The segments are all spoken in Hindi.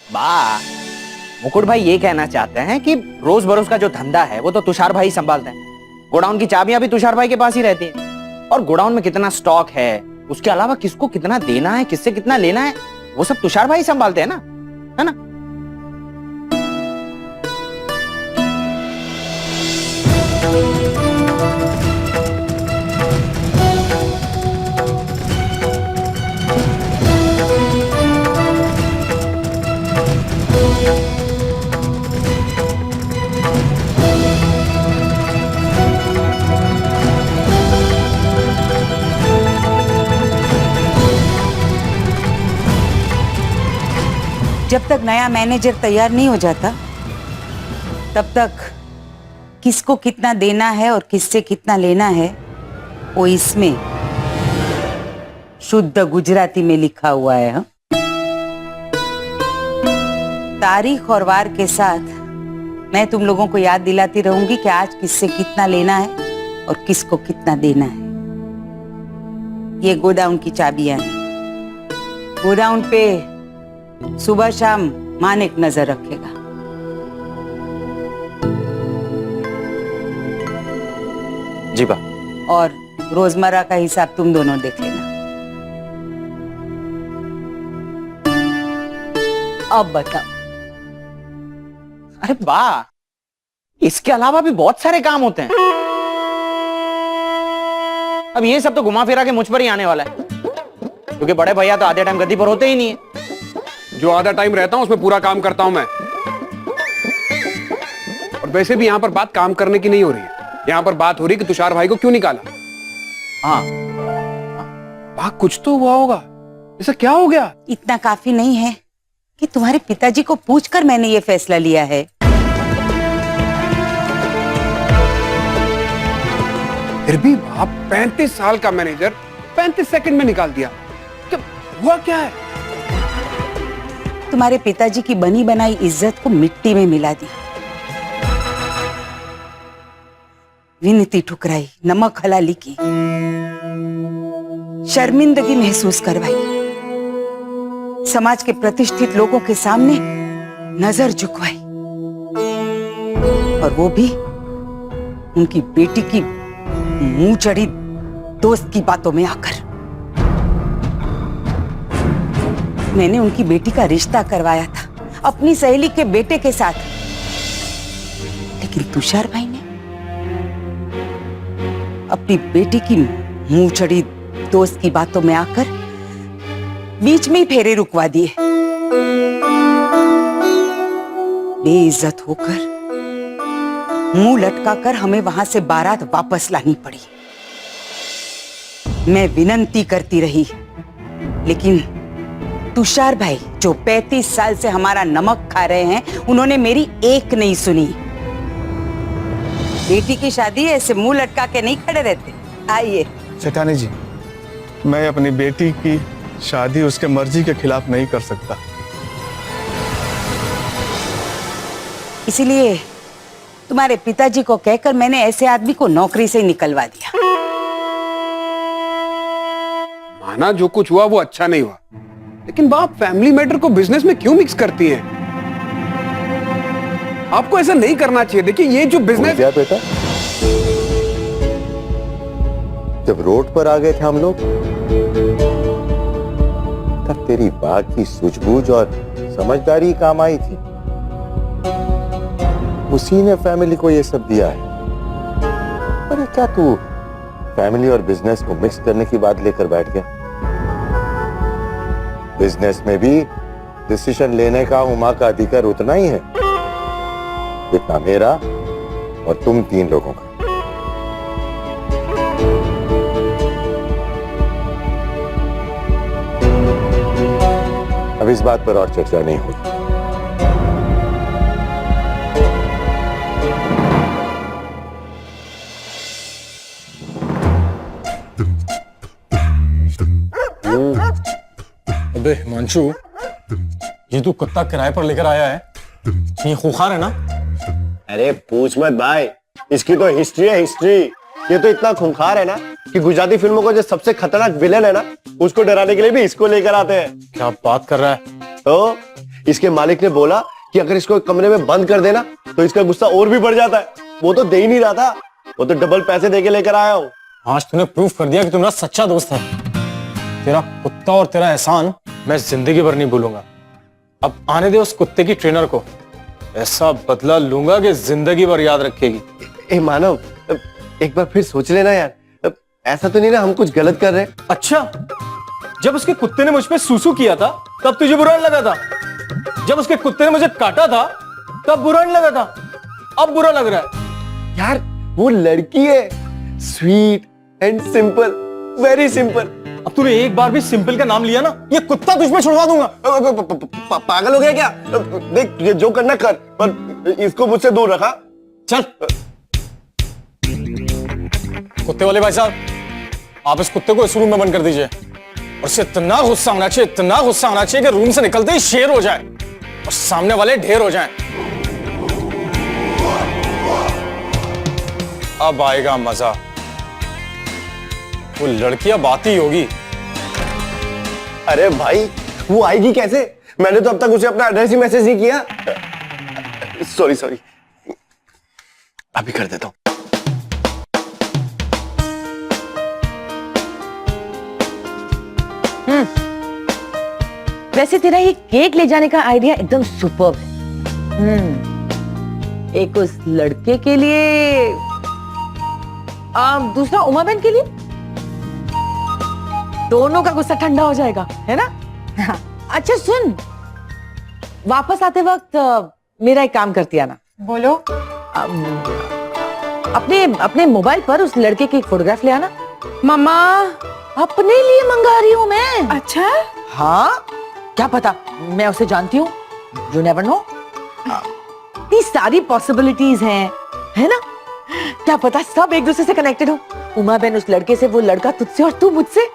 बा मुकुट भाई ये कहना चाहते हैं कि रोज बरोज का जो धंधा है वो तो तुषार भाई संभालते हैं। गोडाउन की चाबियां भी तुषार भाई के पास ही रहती हैं और गोडाउन में कितना स्टॉक है, उसके अलावा किसको कितना देना है, किससे कितना लेना है, वो सब तुषार भाई संभालते हैं ना, है ना? जब तक नया मैनेजर तैयार नहीं हो जाता तब तक किसको कितना देना है और किससे कितना लेना है वो इसमें शुद्ध गुजराती में लिखा हुआ है। हाँ? तारीख और वार के साथ मैं तुम लोगों को याद दिलाती रहूंगी कि आज किससे कितना लेना है और किसको कितना देना है। ये गोडाउन की चाबियां हैं। गोडाउन पे सुबह शाम मानिक नजर रखेगा। जी बा। और रोजमर्रा का हिसाब तुम दोनों देख लेना। अब बताओ। अरे बा, इसके अलावा भी बहुत सारे काम होते हैं। अब ये सब तो घुमा फिरा के मुझ पर ही आने वाला है, क्योंकि बड़े भैया तो आधे टाइम गद्दी पर होते ही नहीं है। जो आधा टाइम रहता हूं उसमें पूरा काम करता हूं मैं। और वैसे भी यहां पर बात काम करने की नहीं हो रही है, यहां पर बात हो रही है कि तुषार भाई को क्यों निकाला। हाँ, भाग कुछ तो हुआ होगा। ऐसा क्या हो गया? इतना काफी नहीं है कि तुम्हारे पिताजी को पूछकर मैंने ये फैसला लिया है। फिर भी आप 35 साल का मैनेजर 35 सेकंड में निकाल दिया। क्या हुआ, क्या है? तुम्हारे पिताजी की बनी बनाई इज्जत को मिट्टी में मिला दी, विनती ठुकराई, नमक हलाली की, शर्मिंदगी महसूस करवाई, समाज के प्रतिष्ठित लोगों के सामने नजर झुकवाई, और वो भी उनकी बेटी की मुंह चढ़ी दोस्त की बातों में आकर। मैंने उनकी बेटी का रिश्ता करवाया था अपनी सहेली के बेटे के साथ, लेकिन तुषार भाई ने अपनी बेटी की मुंह चढ़ी दोस्त की बातों में आकर बीच में ही फेरे रुकवा दिए। बेइज्जत होकर मुंह लटकाकर हमें वहां से बारात वापस लानी पड़ी। मैं विनती करती रही, लेकिन तुषार भाई जो 35 साल से हमारा नमक खा रहे हैं, उन्होंने मेरी एक नहीं सुनी। बेटी की शादी ऐसे मुंह लटका के नहीं खड़े रहते। आइए। सेठानी जी, मैं अपनी बेटी की शादी उसके मर्जी के खिलाफ नहीं कर सकता। इसीलिए तुम्हारे पिताजी को कहकर मैंने ऐसे आदमी को नौकरी से निकलवा दिया। माना जो कुछ हुआ वो अच्छा नहीं हुआ, लेकिन बाप फैमिली मैटर को बिजनेस में क्यों मिक्स करती हैं? आपको ऐसा नहीं करना चाहिए। देखिए ये जो बिजनेस। क्या बेटा, जब रोड पर आ गए थे हम लोग, तब तेरी बात की सूझबूझ और समझदारी काम आई थी। उसी ने फैमिली को ये सब दिया है। अरे क्या तू फैमिली और बिजनेस को मिक्स करने की बात लेकर बैठ गया? बिजनेस में भी डिसीजन लेने का उमा का अधिकार उतना ही है जितना मेरा और तुम तीन लोगों का। अब इस बात पर और चर्चा नहीं होगी। अबे हिमांशु, ये तू कुत्ता किराए पर लेकर आया है, ये खूंखार है ना? अरे पूछ मत भाई, इसकी तो हिस्ट्री है हिस्ट्री। ये तो इतना खूंखार है ना कि गुजराती फिल्मों का जो सबसे खतरनाक विलेन है ना, उसको डराने के लिए भी इसको लेकर आते हैं। क्या बात कर रहा है? तो इसके मालिक ने बोला कि अगर इसको कमरे में बंद कर देना तो इसका गुस्सा और भी बढ़ जाता है। वो तो दे ही नहीं रहा था, वो तो डबल पैसे देके लेकर आया हूँ। आज तूने प्रूफ कर दिया कि तू मेरा सच्चा दोस्त है। तेरा कुत्ता और तेरा एहसान मैं जिंदगी भर नहीं भूलूंगा। अब आने दे उस कुत्ते की ट्रेनर को, ऐसा बदला लूंगा कि जिंदगी भर याद रखेगी। ए मानव, एक बार फिर सोच लेना यार, ऐसा तो नहीं ना हम कुछ गलत कर रहे हैं। अच्छा, जब उसके कुत्ते ने मुझ पे सूसू किया था तब तुझे बुरा नहीं लगा था? जब उसके कुत्ते ने मुझे काटा था तब बुरा नहीं लगा था? अब बुरा लग रहा है? यार वो लड़की है, sweet and simple, very simple. अब तूने एक बार भी सिंपल का नाम लिया ना, ये कुत्ता तुझ पे छुड़वा दूंगा। पागल हो गया क्या? देख ये जो करना कर, पर इसको मुझसे दूर रखा। चल। कुत्ते वाले भाई साहब, आप इस कुत्ते को इस रूम में बंद कर दीजिए। और उसे इतना गुस्सा आना चाहिए, इतना गुस्सा आना चाहिए कि रूम से निकलते ही शेर हो जाए और सामने वाले ढेर हो जाएं। अब आएगा मजा। वो लड़की अब आती होगी। अरे भाई वो आएगी कैसे? मैंने तो अब तक उसे अपना एड्रेस ही मैसेज नहीं किया। सॉरी, अभी कर देता हूं। वैसे तेरा ये केक ले जाने का आइडिया एकदम सुपर्ब है। एक उस लड़के के लिए, दूसरा उमा बहन के लिए। दोनों का गुस्सा ठंडा हो जाएगा, है ना? हाँ। अच्छा सुन, वापस आते वक्त मेरा एक काम करती आना। बोलो। अपने मोबाइल पर उस लड़के की एक फोटोग्राफ ले आना। मम्मा, अपने लिए मंगा रही हूँ मैं। अच्छा? हाँ, क्या पता, मैं उसे जानती हूँ। You never know. इतनी सारी पॉसिबिलिटीज हैं, है ना? क्या पता सब एक दूसरे से कनेक्टेड हो। उमा बहन उस लड़के से, वो लड़का तुझसे और तू मुझसे।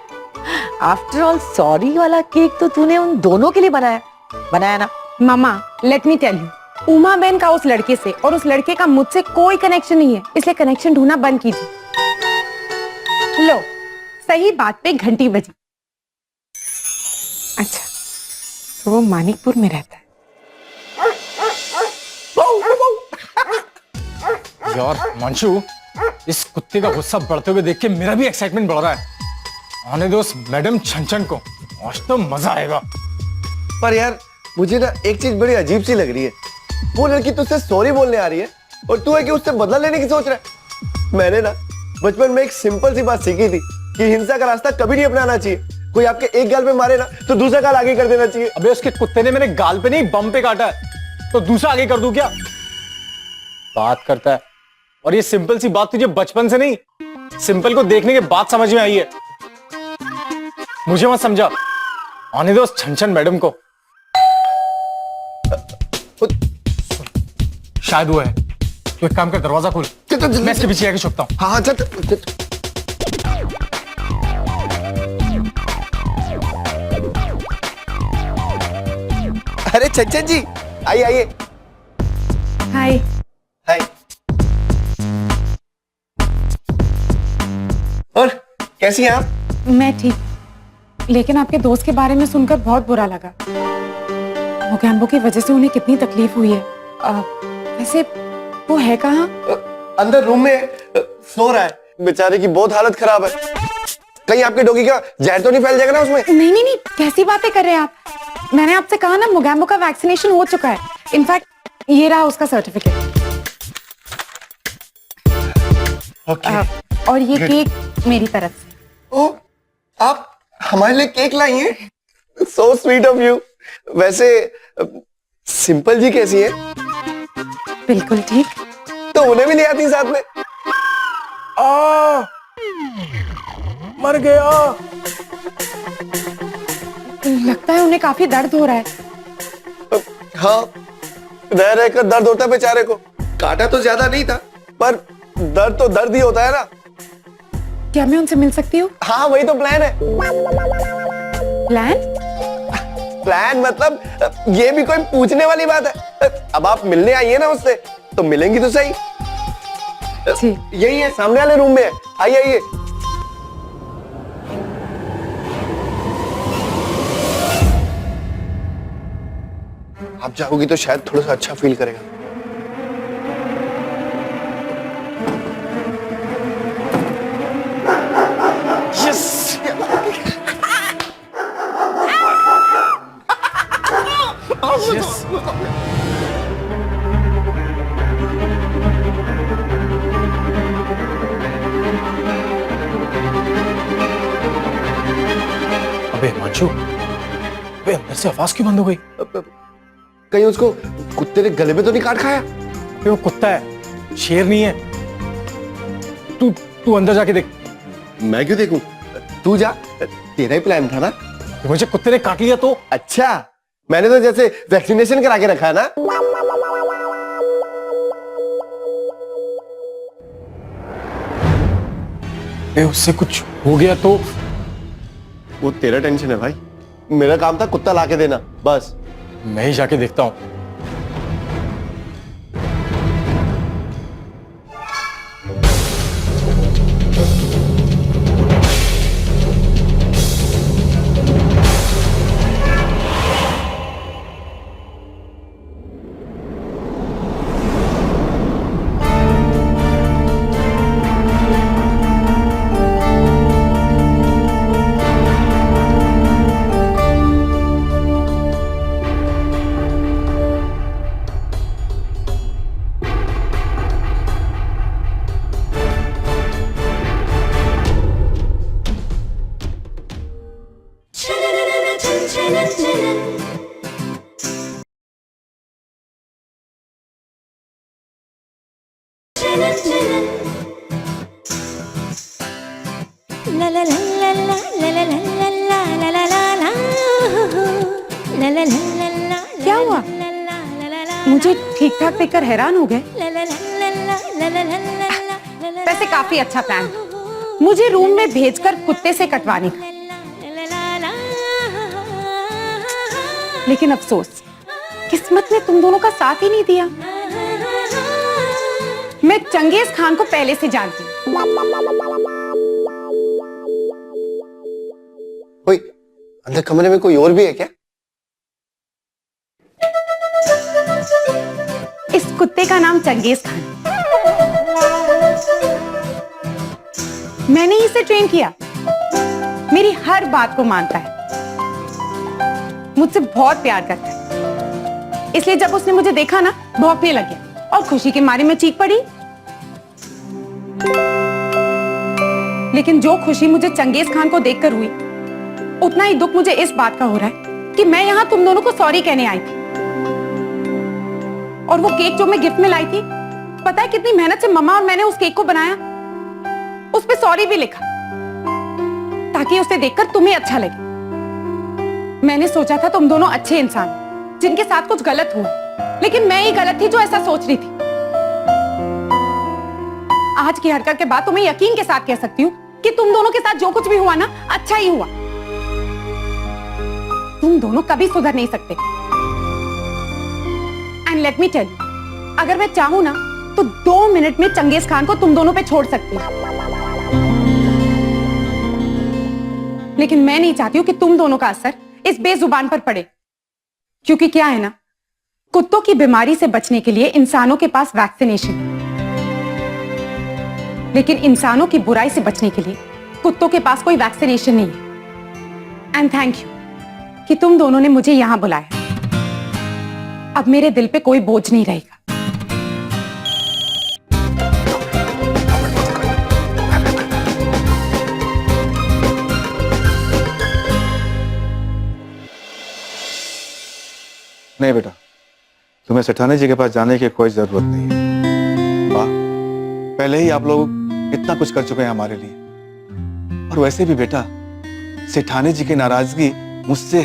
आफ्टर ऑल सॉरी वाला केक तो तूने उन दोनों के लिए बनाया ना? मामा, let me tell you, Uma बहन का उस लड़के से और उस लड़के का मुझसे कोई कनेक्शन नहीं है, इसलिए कनेक्शन ढूंढना बंद कीजिए। लो, सही बात पे घंटी बजी। अच्छा, तो वो मानिकपुर में रहता है। यार मंशु, इस कुत्ते का गुस्सा बढ़ते हुए देख के मेरा भी एक्साइटमेंट बढ़ रहा है। आने दो उस मैडम छन को, आज तो मजा आएगा। पर यार मुझे ना एक चीज बड़ी अजीब सी लग रही है। वो लड़की तुझसे सॉरी बोलने आ रही है और तू है कि उससे बदला लेने की सोच रहा है। मैंने ना बचपन में एक सिंपल सी बात सीखी थी कि हिंसा का रास्ता कभी नहीं अपनाना चाहिए। कोई आपके एक गाल पे मारे ना तो दूसरा गाल आगे कर देना चाहिए। अबे उसके कुत्ते ने मेरे गाल पे नहीं, बम पे काटा है, तो दूसरा आगे कर दूं क्या? बात करता है। और ये सिंपल सी बात तुझे बचपन से नहीं, सिंपल को देखने के बाद समझ में आई है। मुझे मत समझा। आने दो उस छन मैडम को। शायद वो है। तो एक काम कर, दरवाजा खोल, मैं इसके पीछे आके छुपता हूँ। हाँ चल। अरे छन जी, आइए। हाय। हाय। और कैसी हैं आप? मैं ठीक, लेकिन आपके दोस्त के बारे में सुनकर बहुत बुरा लगा। मोगैम्बो की वजह से उन्हें कितनी तकलीफ हुई है। वैसे वो है कहाँ? अंदर रूम में सो रहा है। बेचारे की बहुत हालत खराब है। कहीं आपके डॉगी का जहर तो नहीं फैल जाएगा ना उसमें? नहीं, कैसी बातें कर रहे हैं आप? मैंने आपसे कहा ना, मोगैम्बो का वैक्सीनेशन हो चुका है। इनफैक्ट ये रहा उसका सर्टिफिकेट। और ये केक मेरी तरफ से। ओ, आप हमारे लिए केक लाई हैं? So sweet of you। वैसे सिंपल जी कैसी है? बिल्कुल ठीक। तो उन्हें भी ले आती साथ में। मर गया। लगता है उन्हें काफी दर्द हो रहा है। हाँ, रह रहकर दर्द होता है बेचारे को। काटा तो ज्यादा नहीं था, पर दर्द तो दर्द ही होता है ना। क्या मैं उनसे मिल सकती हूँ? हाँ, वही तो प्लान है। प्लान मतलब ये भी कोई पूछने वाली बात है? अब आप मिलने आइए ना उससे, तो मिलेंगी तो सही। यही है, सामने वाले रूम में है। आइए। आप जाओगी तो शायद थोड़ा सा अच्छा फील करेगा। अबे हिमांशु, अबे अंदर से आवाज क्यों बंद हो गई? कहीं उसको कुत्ते ने गले में तो नहीं काट खाया? अबे वो कुत्ता है, शेर नहीं है। तू अंदर जाके देख। मैं क्यों देखूं? तू जा, तेरा ही प्लान था ना। मुझे कुत्ते ने काट लिया तो? अच्छा, मैंने तो जैसे वैक्सीनेशन करा के रखा है ना। अबे उससे कुछ हो गया तो? वो तेरा टेंशन है भाई, मेरा काम था कुत्ता लाके देना, बस। मैं ही जाके देखता हूं। क्या हुआ? मुझे ठीक ठाक देखकर हैरान हो गए। वैसे काफी अच्छा प्लान मुझे रूम में भेजकर कुत्ते से कटवाने का, लेकिन अफसोस किस्मत ने तुम दोनों का साथ ही नहीं दिया। मैं चंगेज खान को पहले से जानती हूँ। कोई अंदर कमरे में कोई और भी है क्या? इस कुत्ते का नाम चंगेज खान। मैंने इसे ट्रेन किया, मेरी हर बात को मानता है, मुझसे बहुत प्यार करता है। इसलिए जब उसने मुझे देखा ना, भौंकने लग गया और खुशी के मारे मैं चीख पड़ी। लेकिन जो खुशी मुझे चंगेज खान को देखकर हुई, उतना ही दुख मुझे इस बात का हो रहा है कि मैं यहां तुम दोनों को सॉरी कहने आई थी। और वो केक जो मैं गिफ्ट में लाई थी, पता है कितनी मेहनत से मम्मा और मैंने उस केक को बनाया। उस पे सॉरी भी लिखा ताकि उसे देखकर तुम्हें अच्छा लगे। मैंने सोचा था तुम दोनों अच्छे इंसान जिनके साथ कुछ गलत हुआ, लेकिन मैं ही गलत थी जो ऐसा सोच रही थी। आज की हरकत के बाद तुम्हें यकीन के साथ कह सकती हूँ कि तुम दोनों के साथ जो कुछ भी हुआ ना, अच्छा ही हुआ। तुम दोनों कभी सुधर नहीं सकते। And let me tell you, अगर मैं चाहूं ना तो 2 मिनट में चंगेज खान को तुम दोनों पे छोड़ सकती हूं। लेकिन मैं नहीं चाहती हूं कि तुम दोनों का असर इस बेजुबान पर पड़े, क्योंकि क्या है ना, कुत्तों की बीमारी से बचने के लिए इंसानों के पास वैक्सीनेशन है, लेकिन इंसानों की बुराई से बचने के लिए कुत्तों के पास कोई वैक्सीनेशन नहीं है। एंड थैंक यू कि तुम दोनों ने मुझे यहां बुलाया। अब मेरे दिल पे कोई बोझ नहीं रहेगा। नहीं बेटा, तुम्हें सेठानी जी के पास जाने की कोई जरूरत नहीं है। वाह, पहले ही आप लोग इतना कुछ कर चुके हैं हमारे लिए। और वैसे भी बेटा, सेठानी जी की नाराजगी मुझसे